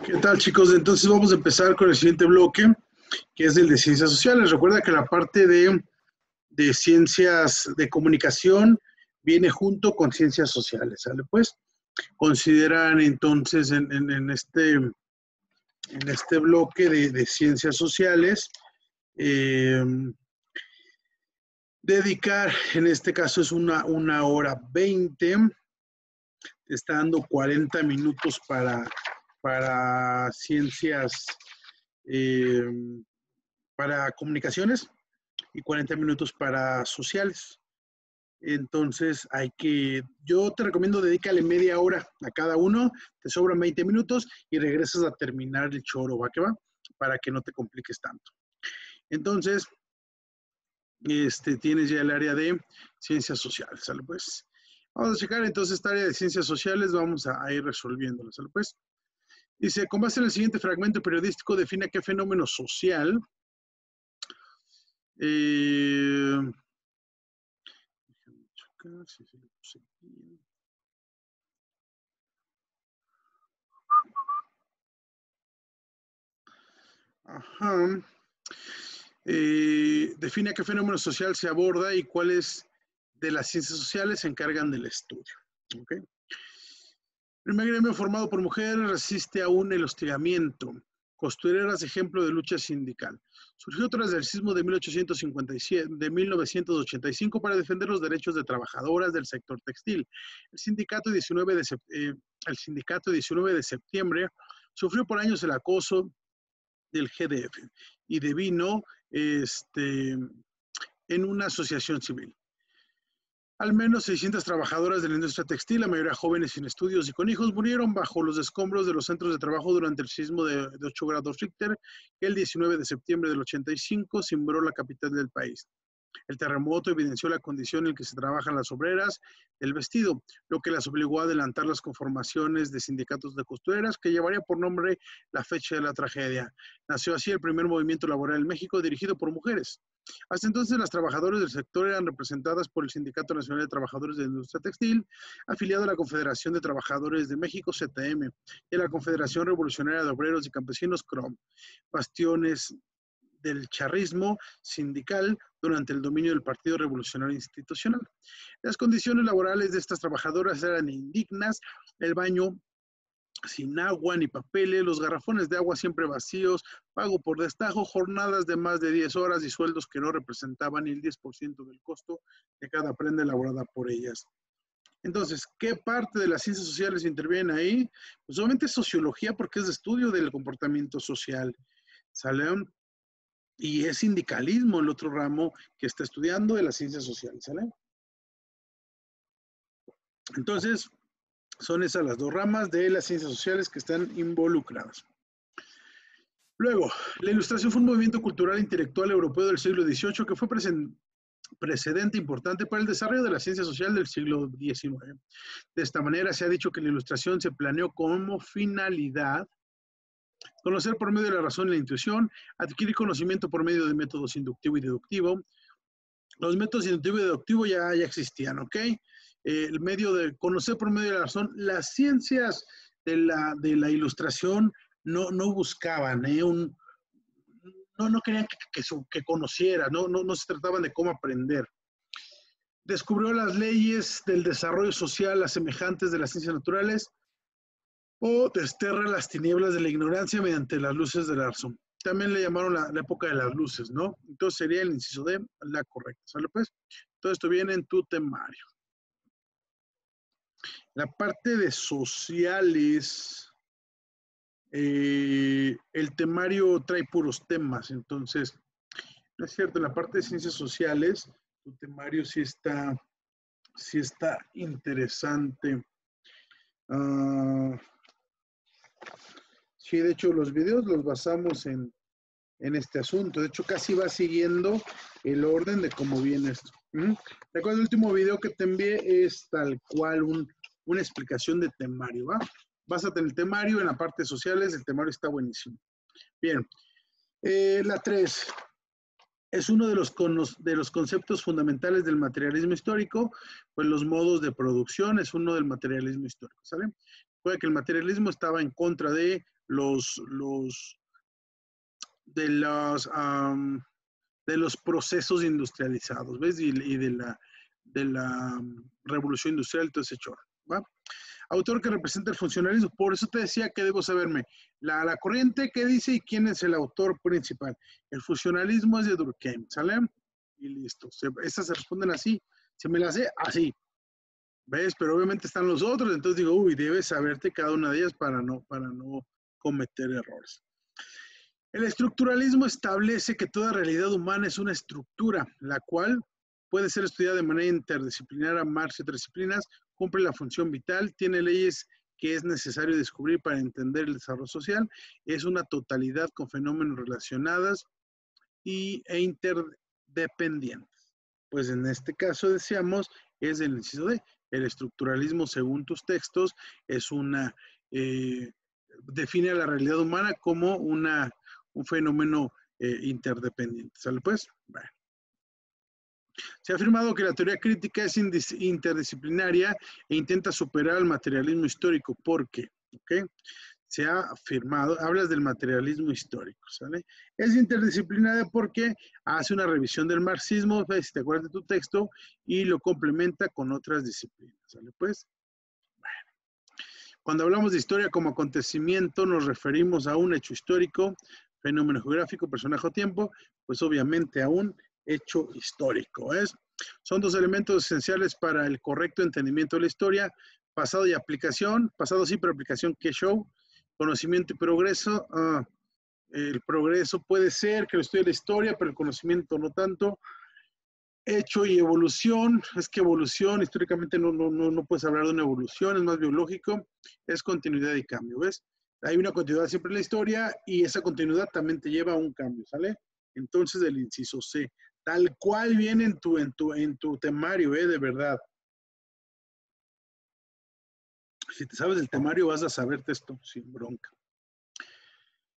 ¿Qué tal, chicos? Entonces vamos a empezar con el siguiente bloque, que es el de ciencias sociales. Recuerda que la parte de ciencias de comunicación viene junto con ciencias sociales, ¿sale? Pues consideran entonces en este bloque de ciencias sociales, eh, dedicar, en este caso es una hora 20, te está dando 40 minutos para ciencias, eh, para comunicaciones y 40 minutos para sociales. Entonces yo te recomiendo dedícale media hora a cada uno, te sobran 20 minutos y regresas a terminar el choro, ¿va que va? Para que no te compliques tanto. Entonces, tienes ya el área de ciencias sociales, ¿sale? Pues vamos a checar entonces esta área de ciencias sociales, vamos a ir resolviéndolo, ¿sale? Pues dice, con base en el siguiente fragmento periodístico, define qué fenómeno social Ajá. Define qué fenómeno social se aborda y cuáles de las ciencias sociales se encargan del estudio. ¿Okay? El primer gremio formado por mujeres resiste aún el hostigamiento. Costureras, ejemplo de lucha sindical. Surgió tras el sismo de 1985 para defender los derechos de trabajadoras del sector textil. El sindicato 19 de septiembre sufrió por años el acoso del GDF y devino en una asociación civil. Al menos 600 trabajadoras de la industria textil, la mayoría jóvenes sin estudios y con hijos, murieron bajo los escombros de los centros de trabajo durante el sismo de 8 grados Richter, que el 19 de septiembre del 85 cimbró la capital del país. El terremoto evidenció la condición en que se trabajan las obreras del vestido, lo que las obligó a adelantar las conformaciones de sindicatos de costureras, que llevaría por nombre la fecha de la tragedia. Nació así el primer movimiento laboral en México dirigido por mujeres. Hasta entonces, las trabajadoras del sector eran representadas por el Sindicato Nacional de Trabajadores de la Industria Textil, afiliado a la Confederación de Trabajadores de México, CTM, y a la Confederación Revolucionaria de Obreros y Campesinos, CROM, bastiones del charrismo sindical durante el dominio del Partido Revolucionario Institucional. Las condiciones laborales de estas trabajadoras eran indignas, el baño sin agua ni papeles, los garrafones de agua siempre vacíos, pago por destajo, jornadas de más de 10 horas y sueldos que no representaban ni el 10% del costo de cada prenda elaborada por ellas. Entonces, ¿qué parte de las ciencias sociales interviene ahí? Pues obviamente sociología, porque es de estudio del comportamiento social, ¿sale? Y es sindicalismo el otro ramo que está estudiando de las ciencias sociales, ¿sale? Entonces, son esas las dos ramas de las ciencias sociales que están involucradas. Luego, la Ilustración fue un movimiento cultural e intelectual europeo del siglo XVIII que fue precedente importante para el desarrollo de la ciencia social del siglo XIX. De esta manera, se ha dicho que la Ilustración se planeó como finalidad conocer por medio de la razón y la intuición, adquirir conocimiento por medio de métodos inductivo y deductivo. Los métodos inductivo y deductivo ya existían, ¿ok? El medio de conocer por medio de la razón, las ciencias de la ilustración no buscaban, no querían que conociera, no se trataban de cómo aprender. Descubrió las leyes del desarrollo social, las semejantes de las ciencias naturales, o desterra las tinieblas de la ignorancia mediante las luces de la razón. También le llamaron la época de las luces, ¿no? Entonces sería el inciso D, la correcta, ¿sale pues? Todo esto viene en tu temario. La parte de sociales, el temario trae puros temas, entonces, no es cierto, en la parte de ciencias sociales, tu temario sí está interesante. Sí, de hecho, los videos los basamos en este asunto. De hecho, casi va siguiendo el orden de cómo viene esto. Recuerda, el último video que te envié es tal cual una explicación de temario, ¿va? Básate en el temario, en la parte de sociales, el temario está buenísimo. Bien. La 3 es uno de los conceptos fundamentales del materialismo histórico, pues los modos de producción es uno del materialismo histórico, ¿sale? Puede que el materialismo estaba en contra de los de los procesos industrializados, ¿ves? Y de la revolución industrial, todo ese chorro, ¿va? Autor que representa el funcionalismo. Por eso te decía que debo saberme la corriente que dice y quién es el autor principal. El funcionalismo es de Durkheim, ¿sale? Y listo. Esas se responden así. Se me las sé así. ¿Ves? Pero obviamente están los otros. Entonces digo, uy, debes saberte cada una de ellas para no cometer errores. El estructuralismo establece que toda realidad humana es una estructura, la cual puede ser estudiada de manera interdisciplinaria, marcha y otras disciplinas, cumple la función vital, tiene leyes que es necesario descubrir para entender el desarrollo social, es una totalidad con fenómenos relacionados e interdependientes. Pues en este caso decíamos, es el inciso D. El estructuralismo, según tus textos, es define a la realidad humana como un fenómeno interdependiente. ¿Sale pues? Bueno. Se ha afirmado que la teoría crítica es interdisciplinaria e intenta superar el materialismo histórico. ¿Por qué? ¿Okay? Se ha afirmado, hablas del materialismo histórico, ¿sale? Es interdisciplinaria porque hace una revisión del marxismo, si te acuerdas de tu texto, y lo complementa con otras disciplinas, ¿sale pues? Bueno. Cuando hablamos de historia como acontecimiento, nos referimos a un hecho histórico, fenómeno geográfico, personaje o tiempo, pues obviamente a un hecho histórico. Son dos elementos esenciales para el correcto entendimiento de la historia, pasado y aplicación, pasado sí, pero aplicación que show, conocimiento y progreso. El progreso puede ser que lo estudie la historia, pero el conocimiento no tanto. Hecho y evolución, es que evolución históricamente no puedes hablar de una evolución, es más biológico, es continuidad y cambio, ¿ves? Hay una continuidad siempre en la historia y esa continuidad también te lleva a un cambio, ¿sale? Entonces el inciso C, tal cual viene en tu temario, de verdad. Si te sabes el temario vas a saberte esto sin bronca.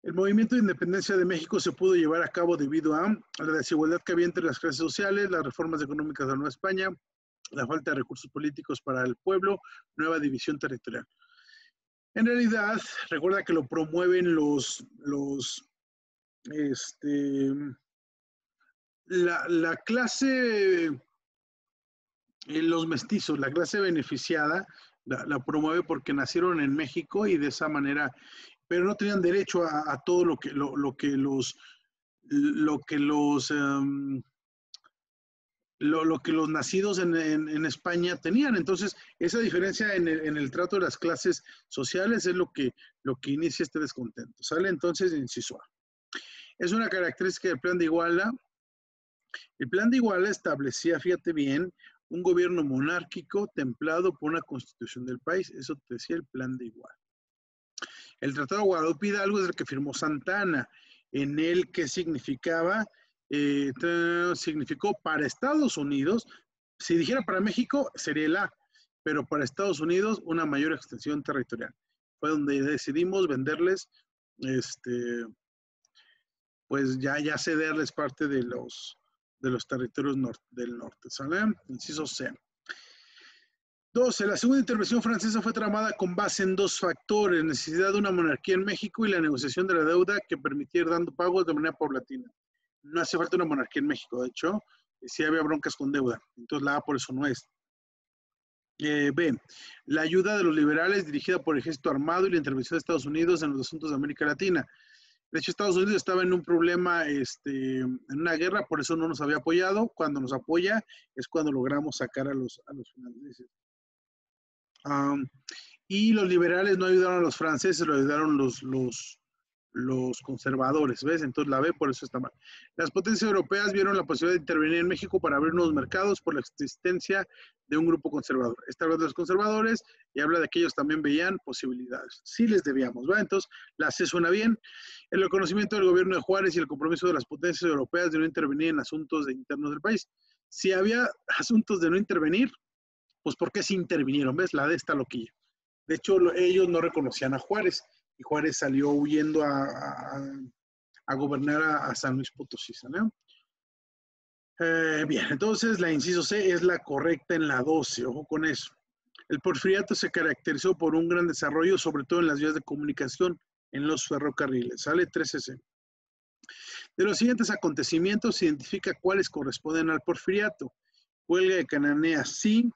El movimiento de independencia de México se pudo llevar a cabo debido a la desigualdad que había entre las clases sociales, las reformas económicas de la Nueva España, la falta de recursos políticos para el pueblo, nueva división territorial. En realidad, recuerda que lo promueven la clase, los mestizos, la clase beneficiada, la promueve porque nacieron en México y de esa manera, pero no tenían derecho a todo lo que los nacidos en España tenían. Entonces, esa diferencia en el trato de las clases sociales es lo que inicia este descontento, ¿sale? Entonces, inciso A. Es una característica del Plan de Iguala. El Plan de Iguala establecía, fíjate bien, un gobierno monárquico templado por una constitución del país. Eso te decía el Plan de Iguala. El Tratado de Guadalupe Hidalgo es el que firmó Santa Anna, en el que significaba, significó para Estados Unidos, si dijera para México, sería el A, pero para Estados Unidos una mayor extensión territorial. Fue donde decidimos venderles, pues ya cederles parte de los territorios del norte, ¿sale? Inciso C. 12. La segunda intervención francesa fue tramada con base en dos factores: necesidad de una monarquía en México y la negociación de la deuda que permitiera ir dando pagos de manera paulatina. No hace falta una monarquía en México, de hecho, sí había broncas con deuda, entonces la A por eso no es. B. La ayuda de los liberales dirigida por el ejército armado y la intervención de Estados Unidos en los asuntos de América Latina. De hecho, Estados Unidos estaba en un problema, en una guerra, por eso no nos había apoyado. Cuando nos apoya es cuando logramos sacar a los finlandeses. Y los liberales no ayudaron a los franceses, lo ayudaron los conservadores, ¿ves? Entonces la B por eso está mal. Las potencias europeas vieron la posibilidad de intervenir en México para abrir nuevos mercados por la existencia de un grupo conservador. Esta habla de los conservadores y habla de que ellos también veían posibilidades. Sí les debíamos, ¿va? Entonces la C suena bien. El reconocimiento del gobierno de Juárez y el compromiso de las potencias europeas de no intervenir en asuntos internos del país. Si había asuntos de no intervenir, pues ¿por qué sí intervinieron? ¿Ves? La D está loquilla. De hecho, ellos no reconocían a Juárez y Juárez salió huyendo a gobernar a San Luis Potosí, ¿no? Bien, entonces la inciso C es la correcta en la 12, ojo con eso. El porfiriato se caracterizó por un gran desarrollo, sobre todo en las vías de comunicación. en los ferrocarriles. Sale 13C. De los siguientes acontecimientos, identifica cuáles corresponden al porfiriato. Huelga de Cananea, sí.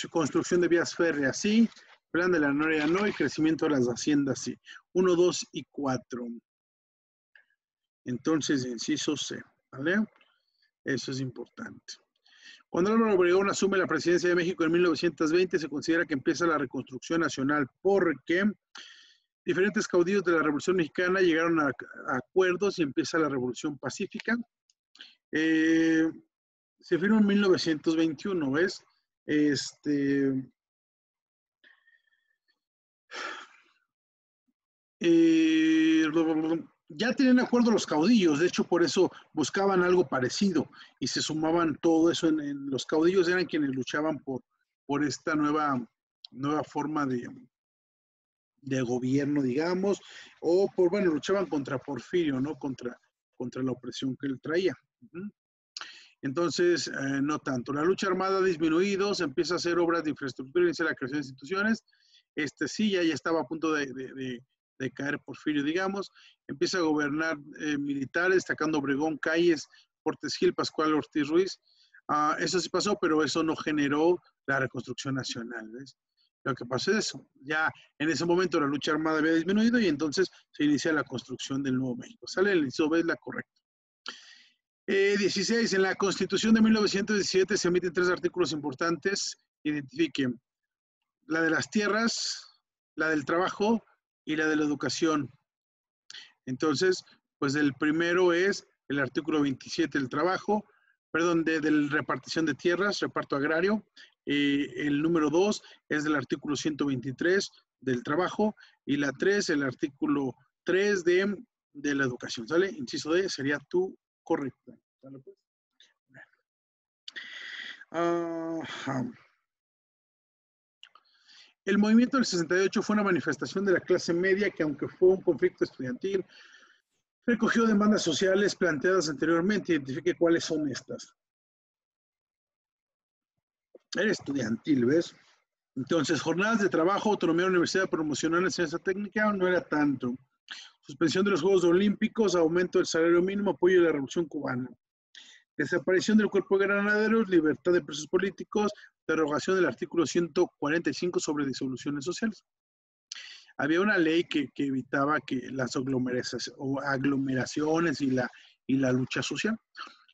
Construcción de vías férreas, sí. Plan de la Noria, no. Y crecimiento de las haciendas, sí. 1, 2 y 4. Entonces, inciso C, ¿vale? Eso es importante. Cuando Álvaro Obregón asume la presidencia de México en 1920, se considera que empieza la reconstrucción nacional porque diferentes caudillos de la Revolución Mexicana llegaron a acuerdos y empieza la Revolución Pacífica. Se firmó en 1921, ¿ves? Ya tenían acuerdo los caudillos, de hecho por eso buscaban algo parecido y se sumaban todo eso. En los caudillos eran quienes luchaban por esta nueva forma de gobierno, digamos, o luchaban contra Porfirio, ¿no? Contra la opresión que él traía. Entonces, no tanto. La lucha armada ha disminuido, se empieza a hacer obras de infraestructura, inicia la creación de instituciones. Sí, ya estaba a punto de caer Porfirio, digamos. Empieza a gobernar militares, destacando Obregón, Calles, Portes Gil, Pascual Ortiz Ruiz. Eso sí pasó, pero eso no generó la reconstrucción nacional, ¿ves? Lo que pasó es eso. Ya en ese momento la lucha armada había disminuido y entonces se inicia la construcción del Nuevo México. Sale el inciso B, es la correcta. 16. En la Constitución de 1917 se emiten 3 artículos importantes. Identifiquen la de las tierras, la del trabajo y la de la educación. Entonces, pues el primero es el artículo 27 del trabajo, perdón, de repartición de tierras, reparto agrario. El número 2 es del artículo 123 del trabajo y la 3, el artículo 3 de la educación. ¿Sale? Inciso D sería tu correcta. ¿Sale pues? El movimiento del 68 fue una manifestación de la clase media que, aunque fue un conflicto estudiantil, recogió demandas sociales planteadas anteriormente. Identifique cuáles son estas. Era estudiantil, ¿ves? Entonces, jornadas de trabajo, autonomía de la universidad, promocionar la enseñanza técnica, no era tanto. Suspensión de los Juegos Olímpicos, aumento del salario mínimo, apoyo de la Revolución Cubana. Desaparición del cuerpo de granaderos, libertad de presos políticos, derogación del artículo 145 sobre disoluciones sociales. Había una ley que evitaba que las aglomeraciones y la lucha social.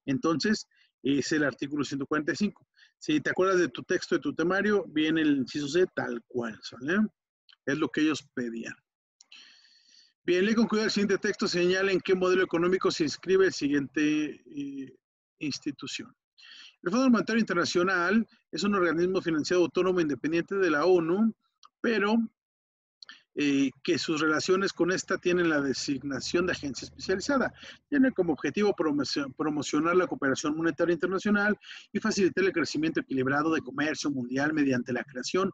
Entonces, es el artículo 145. Si te acuerdas de tu texto, de tu temario, viene el inciso C tal cual, ¿sale? Es lo que ellos pedían. Bien, lee con cuidado el siguiente texto, señala en qué modelo económico se inscribe el siguiente institución. El Fondo Monetario Internacional es un organismo financiado autónomo independiente de la ONU, pero que sus relaciones con esta tienen la designación de agencia especializada. Tiene como objetivo promocionar la cooperación monetaria internacional y facilitar el crecimiento equilibrado de comercio mundial mediante la creación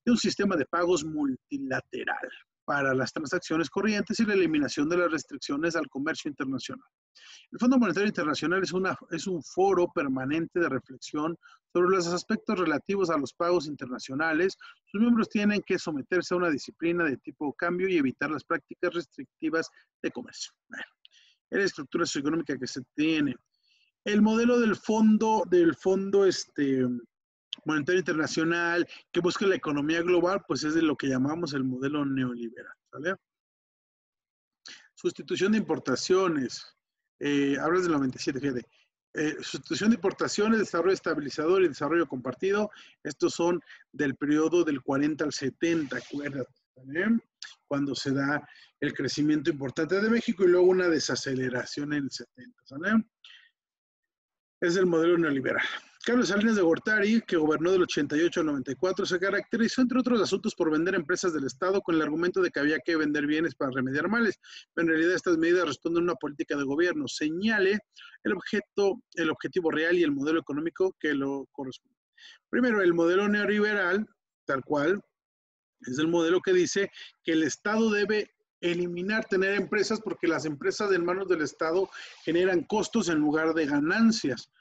de un sistema de pagos multilateral para las transacciones corrientes y la eliminación de las restricciones al comercio internacional. El Fondo Monetario Internacional es un foro permanente de reflexión sobre los aspectos relativos a los pagos internacionales. Sus miembros tienen que someterse a una disciplina de tipo cambio y evitar las prácticas restrictivas de comercio. Bueno, es la estructura socioeconómica que se tiene. El modelo del fondo Monetario Internacional que busca la economía global, pues es de lo que llamamos el modelo neoliberal, ¿vale? Sustitución de importaciones. Hablas del 97, fíjate. Sustitución de importaciones, desarrollo estabilizador y desarrollo compartido. Estos son del periodo del 40 al 70, acuérdate, ¿vale? Cuando se da el crecimiento importante de México y luego una desaceleración en el 70, ¿vale? Es el modelo neoliberal. Carlos Salinas de Gortari, que gobernó del 88 al 94, se caracterizó, entre otros asuntos, por vender empresas del Estado con el argumento de que había que vender bienes para remediar males. Pero en realidad estas medidas responden a una política de gobierno. Señale el objetivo real y el modelo económico que lo corresponde. Primero, el modelo neoliberal, tal cual, es el modelo que dice que el Estado debe eliminar tener empresas porque las empresas en manos del Estado generan costos en lugar de ganancias.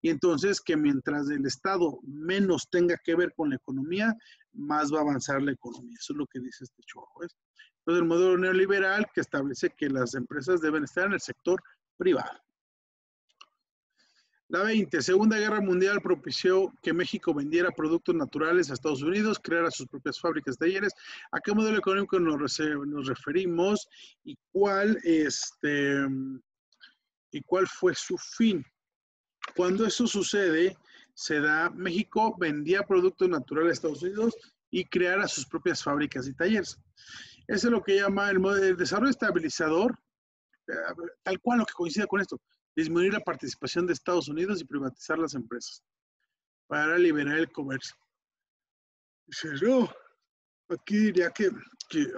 Y entonces que mientras el Estado menos tenga que ver con la economía, más va a avanzar la economía. Eso es lo que dice este chorro. ¿Ves? Entonces el modelo neoliberal que establece que las empresas deben estar en el sector privado. La 20, Segunda Guerra Mundial propició que México vendiera productos naturales a Estados Unidos, creara sus propias fábricas, talleres. ¿A qué modelo económico nos referimos y cuál fue su fin? Cuando eso sucede, México vendía productos naturales a Estados Unidos y creara sus propias fábricas y talleres. Eso es lo que llama el desarrollo estabilizador, tal cual lo que coincide con esto. Disminuir la participación de Estados Unidos y privatizar las empresas para liberar el comercio. Dice, no, aquí diría que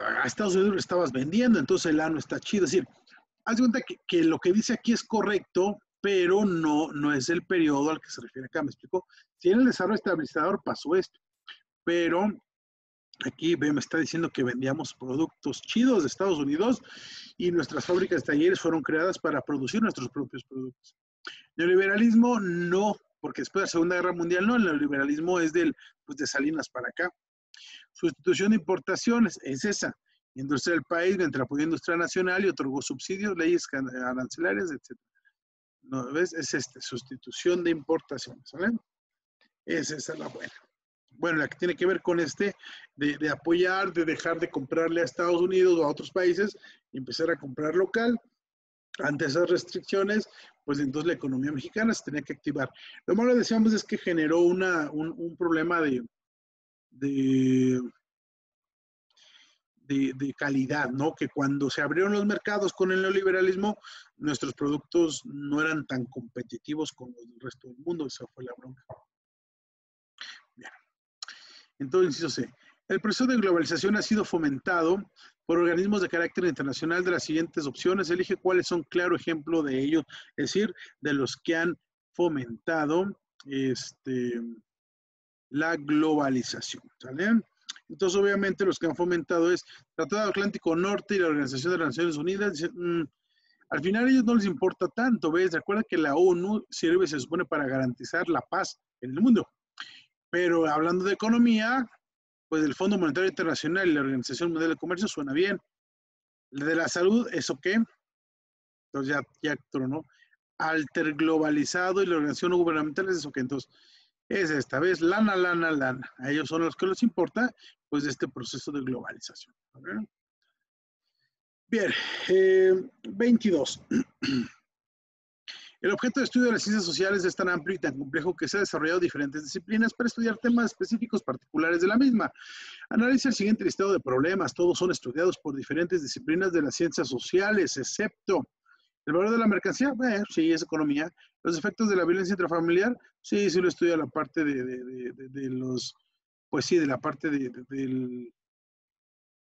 a Estados Unidos le estabas vendiendo, entonces el no está chido. Es decir, haz de cuenta que lo que dice aquí es correcto, pero no es el periodo al que se refiere acá, ¿me explico? Si en el desarrollo estabilizador pasó esto, pero aquí me está diciendo que vendíamos productos chidos de Estados Unidos y nuestras fábricas de talleres fueron creadas para producir nuestros propios productos. Neoliberalismo no, porque después de la Segunda Guerra Mundial no, el neoliberalismo es de Salinas para acá. Sustitución de importaciones es esa. Industria del país mientras apoyó industria nacional y otorgó subsidios, leyes arancelarias, etc. ¿No ves? Es sustitución de importaciones, ¿vale? Esa es la buena. Bueno, la que tiene que ver con de apoyar, de dejar de comprarle a Estados Unidos o a otros países y empezar a comprar local. Ante esas restricciones, pues entonces la economía mexicana se tenía que activar. Lo malo, decíamos, es que generó un problema de calidad, ¿no? Que cuando se abrieron los mercados con el neoliberalismo, nuestros productos no eran tan competitivos como los del resto del mundo. Esa fue la bronca. Bien. Entonces, inciso C. El proceso de globalización ha sido fomentado por organismos de carácter internacional de las siguientes opciones. Elige cuáles son claro ejemplo de ellos, es decir, de los que han fomentado la globalización. ¿Sale? Entonces, obviamente, los que han fomentado es Tratado Atlántico Norte y la Organización de las Naciones Unidas. Dicen, al final a ellos no les importa tanto, ¿ves? Recuerda que la ONU sirve, se supone, para garantizar la paz en el mundo. Pero hablando de economía, pues el Fondo Monetario Internacional y la Organización Mundial de Comercio suena bien. El de la salud, ¿eso qué? Entonces ya tronó. Alterglobalizado y la organización no gubernamental, ¿es eso qué? Entonces, es esta vez lana. A ellos son los que les importa, pues, de este proceso de globalización. ¿Okay? Bien, 22. El objeto de estudio de las ciencias sociales es tan amplio y tan complejo que se ha desarrollado diferentes disciplinas para estudiar temas específicos particulares de la misma. Analiza el siguiente listado de problemas. Todos son estudiados por diferentes disciplinas de las ciencias sociales, excepto el valor de la mercancía. Sí, es economía. Los efectos de la violencia intrafamiliar. Sí, lo estudia la parte de los, pues sí, de la parte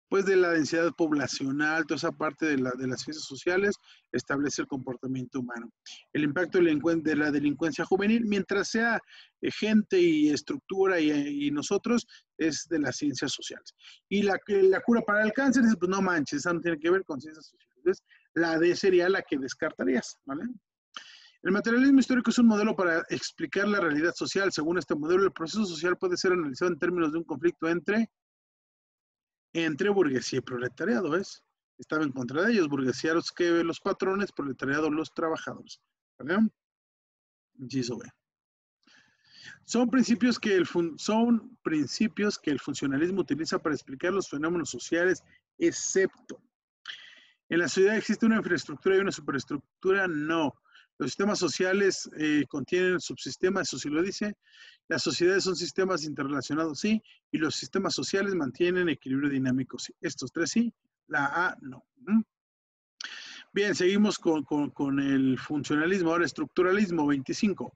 pues de la densidad poblacional, toda esa parte de las ciencias sociales, establece el comportamiento humano. El impacto de la delincuencia juvenil, mientras sea gente y estructura y nosotros, es de las ciencias sociales. Y la cura para el cáncer, pues no manches, esa no tiene que ver con ciencias sociales. Entonces, la D sería la que descartarías, ¿vale? El materialismo histórico es un modelo para explicar la realidad social. Según este modelo, el proceso social puede ser analizado en términos de un conflicto entre burguesía y proletariado, ¿ves? Estaba en contra de ellos, burguesía los patrones, proletariado los trabajadores. ¿Vale? Inciso B. Son principios que el funcionalismo utiliza para explicar los fenómenos sociales, excepto. ¿En la sociedad existe una infraestructura y una superestructura? No. Los sistemas sociales contienen subsistemas, eso sí lo dice. Las sociedades son sistemas interrelacionados, sí. Y los sistemas sociales mantienen equilibrio dinámico, sí. Estos tres sí, la A no. Bien, seguimos con el funcionalismo. Ahora, estructuralismo, 25.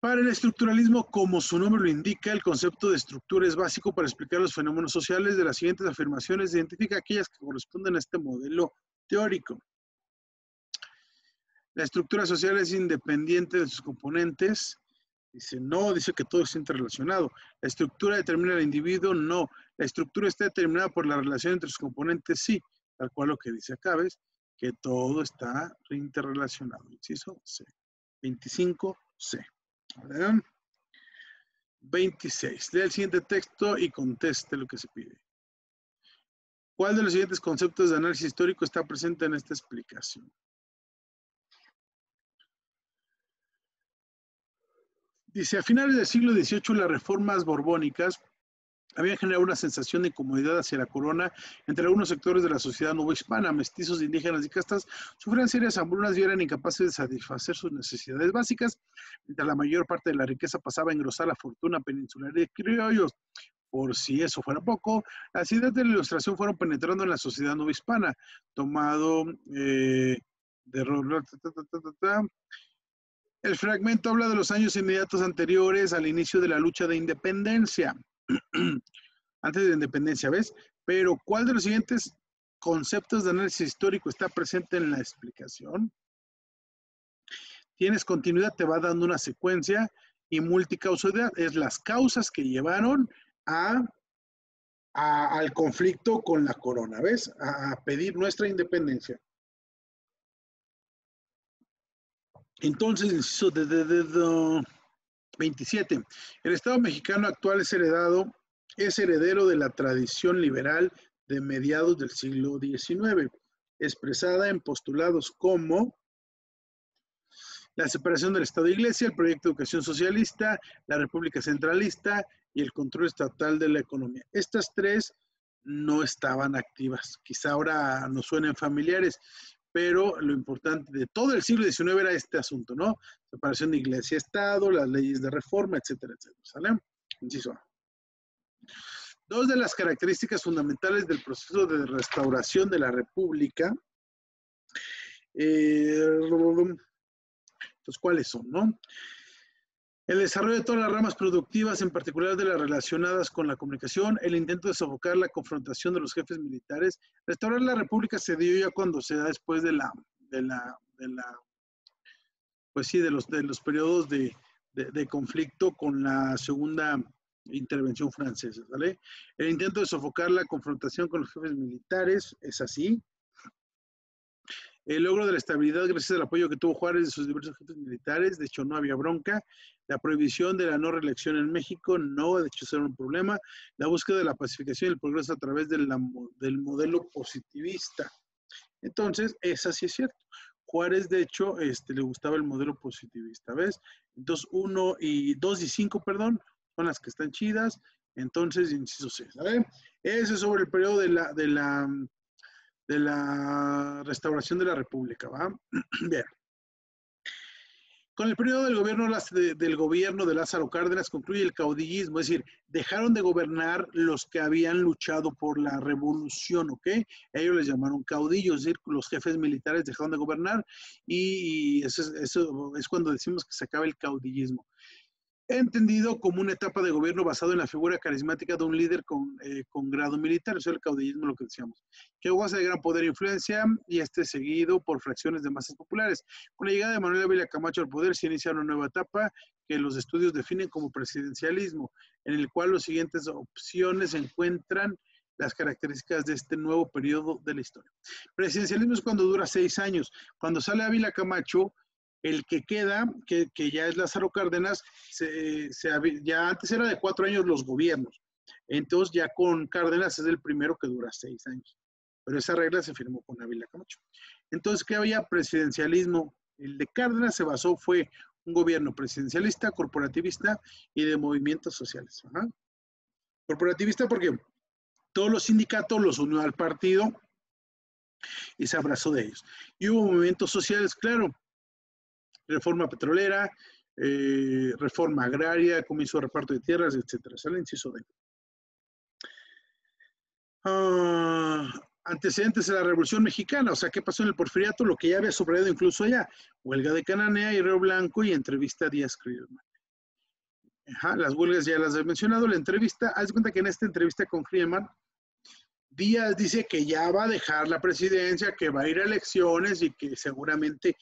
Para el estructuralismo, como su nombre lo indica, el concepto de estructura es básico para explicar los fenómenos sociales. De las siguientes afirmaciones, identifica aquellas que corresponden a este modelo teórico. La estructura social es independiente de sus componentes. Dice, no, dice que todo está interrelacionado. La estructura determina al individuo, no. La estructura está determinada por la relación entre sus componentes, sí. Tal cual lo que dice acá, ¿ves? Que todo está interrelacionado. ¿Inciso? Sí. 25. C. ¿Vale? 26. Lea el siguiente texto y conteste lo que se pide. ¿Cuál de los siguientes conceptos de análisis histórico está presente en esta explicación? Dice, a finales del siglo XVIII, las reformas borbónicas habían generado una sensación de incomodidad hacia la corona entre algunos sectores de la sociedad novohispana. Mestizos, indígenas y castas sufrían serias hambrunas y eran incapaces de satisfacer sus necesidades básicas, mientras la mayor parte de la riqueza pasaba a engrosar la fortuna peninsular de criollos. Por si eso fuera poco, las ideas de la Ilustración fueron penetrando en la sociedad novohispana, tomado de... El fragmento habla de los años inmediatos anteriores al inicio de la lucha de independencia. Antes de la independencia, ¿ves? Pero, ¿cuál de los siguientes conceptos de análisis histórico está presente en la explicación? Tienes continuidad, te va dando una secuencia, y multicausalidad es las causas que llevaron al conflicto con la corona, ¿ves? A pedir nuestra independencia. Entonces, inciso de 27. El Estado mexicano actual es heredero de la tradición liberal de mediados del siglo XIX, expresada en postulados como la separación del Estado e Iglesia, el proyecto de educación socialista, la república centralista y el control estatal de la economía. Estas tres no estaban activas. Quizá ahora nos suenen familiares, pero lo importante de todo el siglo XIX era este asunto, ¿no? Separación de Iglesia-Estado, las leyes de reforma, etcétera, etcétera. ¿Sale? Inciso A. Dos de las características fundamentales del proceso de restauración de la República, entonces, ¿cuáles son, no? El desarrollo de todas las ramas productivas, en particular de las relacionadas con la comunicación, el intento de sofocar la confrontación de los jefes militares. Restaurar la República se dio ya cuando se da después pues sí, de los periodos de conflicto con la segunda intervención francesa, ¿vale? El intento de sofocar la confrontación con los jefes militares es así. El logro de la estabilidad gracias al apoyo que tuvo Juárez de sus diversos jefes militares, de hecho no había bronca. La prohibición de la no reelección en México, no, de hecho eso era un problema. La búsqueda de la pacificación y el progreso a través del modelo positivista. Entonces, esa sí es cierto. Juárez, de hecho, le gustaba el modelo positivista, ¿ves? Entonces, 2 y 5, perdón, son las que están chidas. Entonces, inciso C, ¿sabes? Ese es sobre el periodo de la restauración de la República, ¿va? Bien. Con el periodo del gobierno de Lázaro Cárdenas concluye el caudillismo, es decir, dejaron de gobernar los que habían luchado por la revolución, ¿ok? Ellos les llamaron caudillos, es decir, los jefes militares dejaron de gobernar y eso es cuando decimos que se acaba el caudillismo. Entendido como una etapa de gobierno basado en la figura carismática de un líder con grado militar, eso es el caudillismo, lo que decíamos, que goza de gran poder e influencia y seguido por fracciones de masas populares. Con la llegada de Manuel Ávila Camacho al poder se inicia una nueva etapa que los estudios definen como presidencialismo, en el cual las siguientes opciones encuentran las características de este nuevo periodo de la historia. Presidencialismo es cuando dura 6 años. Cuando sale Ávila Camacho, el que queda, que ya es Lázaro Cárdenas, ya antes era de 4 años los gobiernos. Entonces ya con Cárdenas es el primero que dura 6 años. Pero esa regla se firmó con Ávila Camacho. Entonces, ¿qué había? Presidencialismo. El de Cárdenas fue un gobierno presidencialista, corporativista y de movimientos sociales. Ajá. Corporativista porque todos los sindicatos los unió al partido y se abrazó de ellos. Y hubo movimientos sociales, claro, reforma petrolera, reforma agraria, comienzo de reparto de tierras, etcétera. Sale inciso D. Antecedentes de la Revolución Mexicana, o sea, ¿qué pasó en el Porfiriato? Lo que ya había subrayado incluso allá, huelga de Cananea y Río Blanco y entrevista a Díaz Friedman. Ajá, las huelgas ya las he mencionado, la entrevista, haz de cuenta que en esta entrevista con Friedman, Díaz dice que ya va a dejar la presidencia, que va a ir a elecciones y que seguramente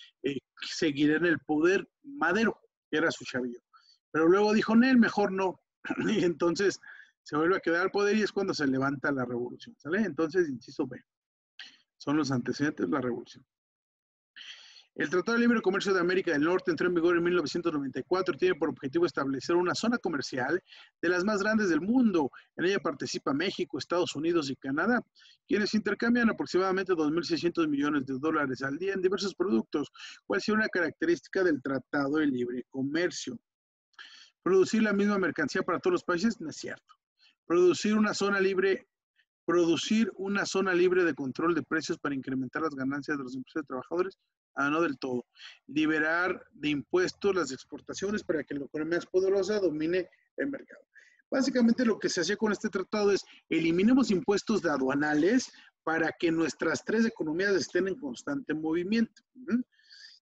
seguirá en el poder. Madero, que era su chavillo. Pero luego dijo, Nel, mejor no. Y entonces se vuelve a quedar al poder y es cuando se levanta la revolución, ¿sale? Entonces, inciso B. Son los antecedentes de la revolución. El Tratado de Libre Comercio de América del Norte entró en vigor en 1994 y tiene por objetivo establecer una zona comercial de las más grandes del mundo. En ella participa México, Estados Unidos y Canadá, quienes intercambian aproximadamente 2.600 millones de dólares al día en diversos productos, cual sea una característica del Tratado de Libre Comercio. Producir la misma mercancía para todos los países, no es cierto. Producir una zona libre de control de precios para incrementar las ganancias de los empresarios y trabajadores, no del todo. Liberar de impuestos las exportaciones para que la economía más poderosa domine el mercado. Básicamente lo que se hacía con este tratado es eliminemos impuestos de aduanales para que nuestras tres economías estén en constante movimiento.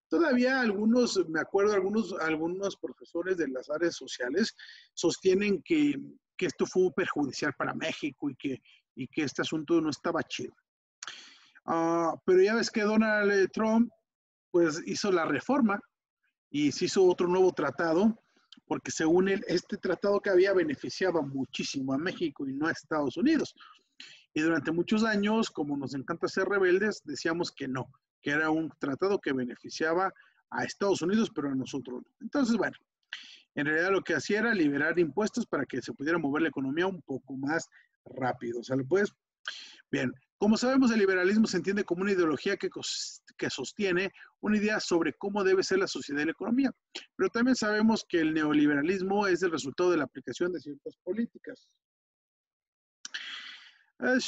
Todavía me acuerdo, algunos profesores de las áreas sociales sostienen que esto fue perjudicial para México y que este asunto no estaba chido. Pero ya ves que Donald Trump pues hizo la reforma y se hizo otro nuevo tratado, porque según él, este tratado que había beneficiaba muchísimo a México y no a Estados Unidos. Y durante muchos años, como nos encanta ser rebeldes, decíamos que no, que era un tratado que beneficiaba a Estados Unidos, pero a nosotros no. Entonces, bueno, en realidad lo que hacía era liberar impuestos para que se pudiera mover la economía un poco más rápido. ¿Sale pues? Bien, como sabemos, el liberalismo se entiende como una ideología que sostiene una idea sobre cómo debe ser la sociedad y la economía. Pero también sabemos que el neoliberalismo es el resultado de la aplicación de ciertas políticas. ¿Cuáles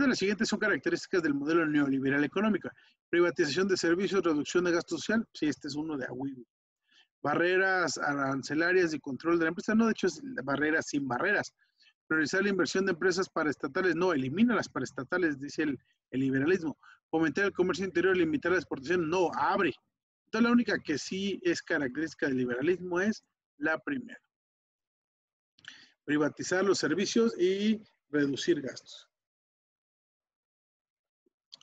de las siguientes son características del modelo neoliberal económico? Privatización de servicios, reducción de gasto social. Sí, este es uno de Agüido. Barreras arancelarias y control de la empresa. No, de hecho es barreras sin barreras. Priorizar la inversión de empresas paraestatales. No, elimina las paraestatales, dice el liberalismo. Fomentar el comercio interior, limitar la exportación. No, abre. Entonces la única que sí es característica del liberalismo es la primera. Privatizar los servicios y reducir gastos.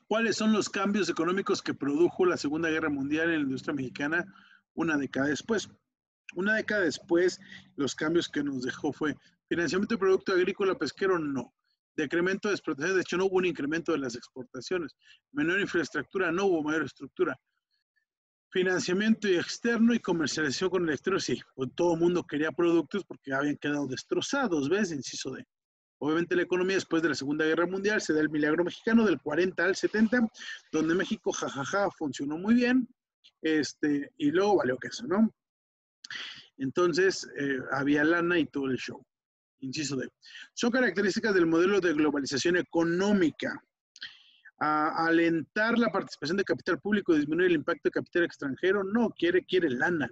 ¿Cuáles son los cambios económicos que produjo la Segunda Guerra Mundial en la industria mexicana una década después? Una década después, los cambios que nos dejó fue financiamiento de producto agrícola pesquero, no. Decremento de exportaciones, de hecho no hubo un incremento de las exportaciones. Menor infraestructura, no hubo mayor estructura. Financiamiento externo y comercialización con el exterior, sí. Pues todo el mundo quería productos porque habían quedado destrozados, ¿ves? Inciso D. Obviamente la economía después de la Segunda Guerra Mundial se da el milagro mexicano del 40 al 70, donde México, jajaja, funcionó muy bien, y luego valió queso, ¿no? Entonces, había lana y todo el show. Inciso D. Son características del modelo de globalización económica. Alentar la participación de capital público, disminuir el impacto de capital extranjero, no, quiere lana.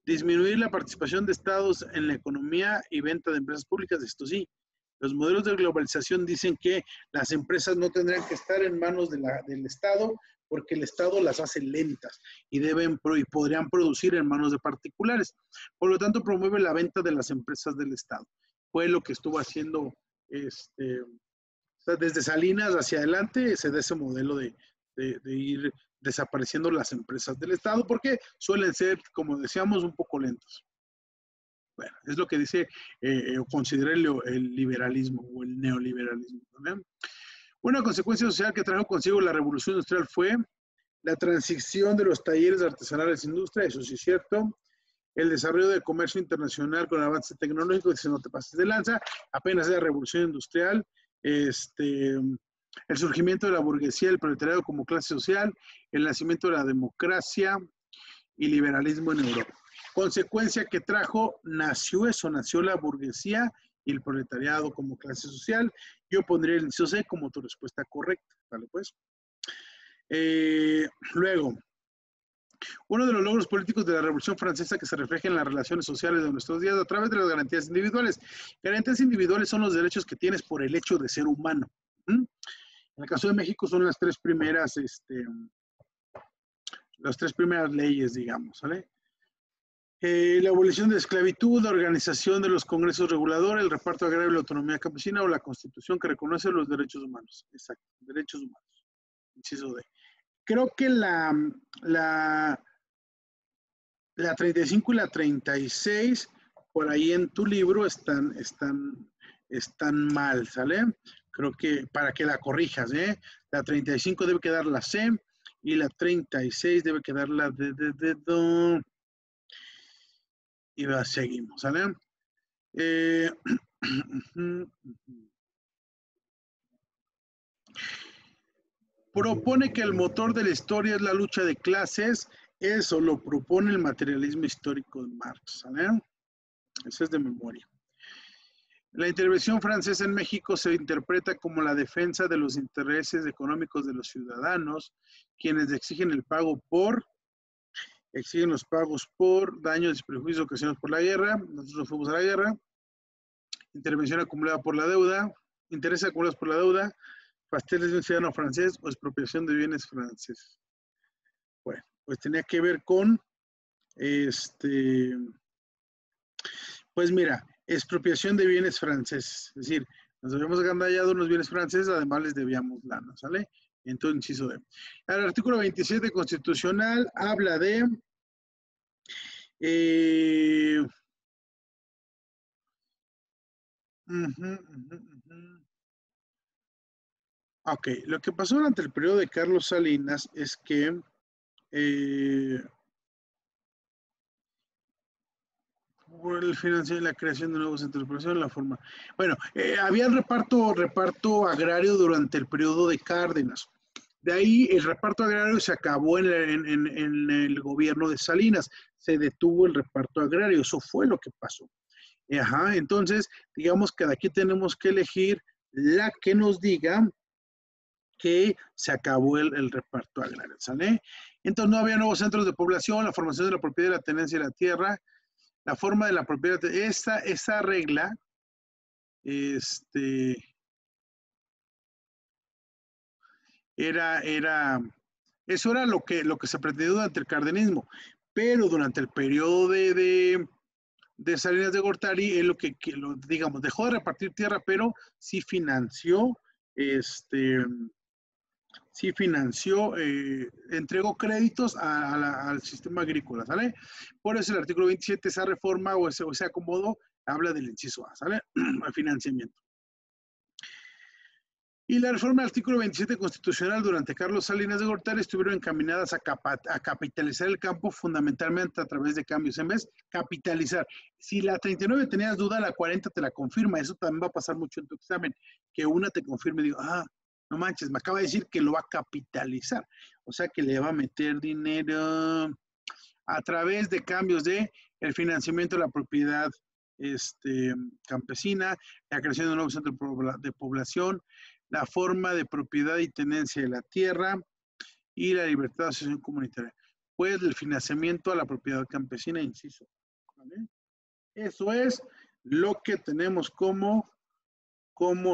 Disminuir la participación de estados en la economía y venta de empresas públicas, esto sí. Los modelos de globalización dicen que las empresas no tendrían que estar en manos del Estado porque el Estado las hace lentas y podrían producir en manos de particulares. Por lo tanto, promueve la venta de las empresas del Estado. Fue lo que estuvo haciendo desde Salinas hacia adelante, se da ese modelo de ir desapareciendo las empresas del Estado porque suelen ser, como decíamos, un poco lentos. Bueno, es lo que dice o considera el liberalismo o el neoliberalismo. ¿También? Una consecuencia social que trajo consigo la revolución industrial fue la transición de los talleres artesanales de industria, eso sí es cierto. El desarrollo del comercio internacional con el avance tecnológico, dice no te pases de lanza, apenas es la revolución industrial. El surgimiento de la burguesía, el proletariado como clase social, el nacimiento de la democracia y liberalismo en Europa. Consecuencia que nació la burguesía y el proletariado como clase social. Yo pondría el inciso C como tu respuesta correcta. ¿Vale, pues? Luego, uno de los logros políticos de la Revolución Francesa que se refleja en las relaciones sociales de nuestros días a través de las garantías individuales. Garantías individuales son los derechos que tienes por el hecho de ser humano. En el caso de México son las tres primeras leyes, digamos, ¿vale? La abolición de la esclavitud, la organización de los congresos reguladores, el reparto agrario y la autonomía campesina o la constitución que reconoce los derechos humanos. Exacto, derechos humanos. Inciso D. Creo que la 35 y la 36, por ahí en tu libro están mal, ¿sale? Creo que para que la corrijas, ¿eh? La 35 debe quedar la C Y la 36 debe quedar la de. Y va, seguimos, ¿sale? Propone que el motor de la historia es la lucha de clases. Eso lo propone el materialismo histórico de Marx, ¿sale? Eso es de memoria. La intervención francesa en México se interpreta como la defensa de los intereses económicos de los ciudadanos, quienes exigen los pagos por daños y perjuicios ocasionados por la guerra. Nosotros fuimos a la guerra. Intervención acumulada por la deuda. Intereses acumulados por la deuda. Pasteles de un ciudadano francés o expropiación de bienes franceses. Bueno, pues tenía que ver con pues mira, expropiación de bienes franceses. Es decir, nos habíamos agandallado unos bienes franceses, además les debíamos lana, ¿sale? Entonces, inciso D. El artículo 27 constitucional habla de Ok, lo que pasó durante el periodo de Carlos Salinas es que por el financiamiento y la creación de nuevos centros de producción, la forma. Bueno, había reparto agrario durante el periodo de Cárdenas. De ahí el reparto agrario se acabó en el gobierno de Salinas. Se detuvo el reparto agrario. Eso fue lo que pasó. Ajá, entonces, digamos que de aquí tenemos que elegir la que nos diga que se acabó el reparto agrario, ¿sale? Entonces no había nuevos centros de población, la formación de la propiedad de la tenencia de la tierra, la forma de la propiedad, esa regla, eso era lo que se pretendió durante el cardenismo, pero durante el periodo de Salinas de Gortari, es lo que digamos, dejó de repartir tierra, pero sí financió, entregó créditos al sistema agrícola, ¿sale? Por eso el artículo 27, esa reforma o ese acomodo, habla del inciso A, ¿sale? El financiamiento. Y la reforma del artículo 27 constitucional durante Carlos Salinas de Gortari estuvieron encaminadas a capitalizar el campo fundamentalmente a través de cambios. En vez, capitalizar. Si la 39 tenías duda, la 40 te la confirma. Eso también va a pasar mucho en tu examen. Que una te confirme y digo, no manches, me acaba de decir que lo va a capitalizar. O sea, que le va a meter dinero a través de cambios de el financiamiento de la propiedad campesina, la creación de un nuevo centro de población, la forma de propiedad y tenencia de la tierra y la libertad de asociación comunitaria. Pues el financiamiento a la propiedad campesina, inciso. ¿Vale? Eso es lo que tenemos como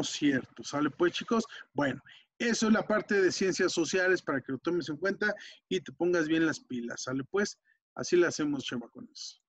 cierto. ¿Sale pues, chicos? Bueno, eso es la parte de ciencias sociales para que lo tomes en cuenta y te pongas bien las pilas. ¿Sale pues? Así lo hacemos, chamacones.